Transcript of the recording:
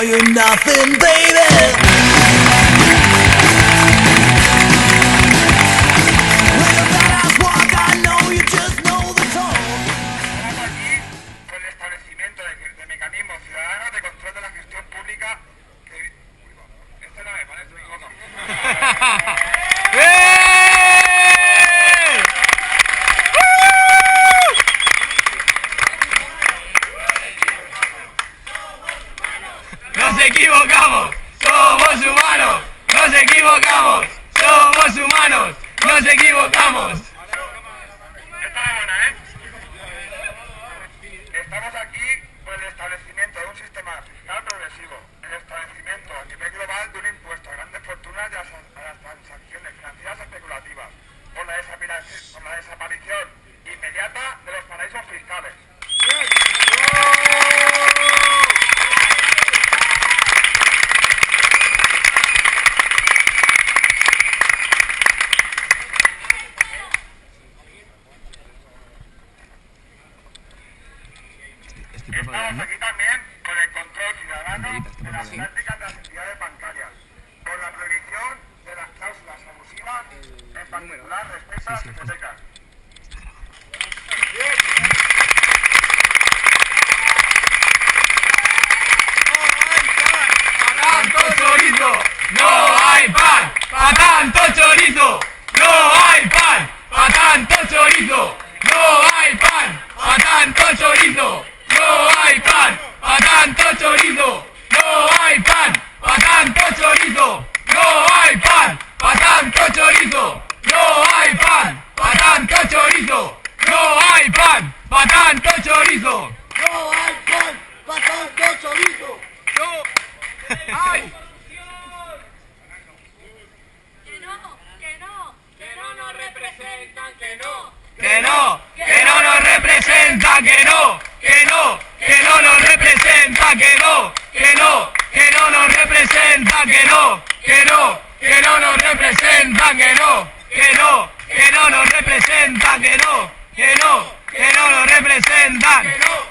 boy, you're nothing, baby. Nos equivocamos, somos humanos, nos equivocamos, somos humanos, nos equivocamos. Esta es buena, ¿eh? Estamos aquí por el establecimiento de un sistema fiscal progresivo, el establecimiento a nivel global de un impuesto a grandes fortunas y a las transacciones financieras especulativas, por la desaparición inmediata de los paraísos fiscales. Estamos aquí también por el control ciudadano de las prácticas de las entidades bancarias, por la prohibición de las cláusulas abusivas, en particular respecto a las hipotecas. ¡Pa' tanto chorizo! ¡No hay pan! ¡Pa' tanto chorizo! ¡No hay pan! ¡Pa' tanto chorizo! ¡No hay pan! ¡Pa' tanto chorizo! ¡No hay pan! ¡Pa' tanto chorizo! ¡No hay pan! ¡Pa' tanto chorizo! ¡No hay pan! ¡Pa' tanto chorizo! ¡No hay pan! ¡Pa' tanto chorizo! ¡No hay pan! ¡Pa' tanto chorizo! No hay pan, pa' tanto chorizo. ¡No hay! Que no nos representan, que no. ¡Que no! ¡Que no nos representa! ¡Que no! ¡Que no! ¡Que no nos representa! ¡Que no! ¡Que no! ¡Que no nos representa! ¡Que no! ¡Que no! ¡Que no nos representa! ¡Que no! ¡Que no! ¡Que no nos representa! ¡Que no! ¡Que no! ¡Que no nos representa! ¡Que no!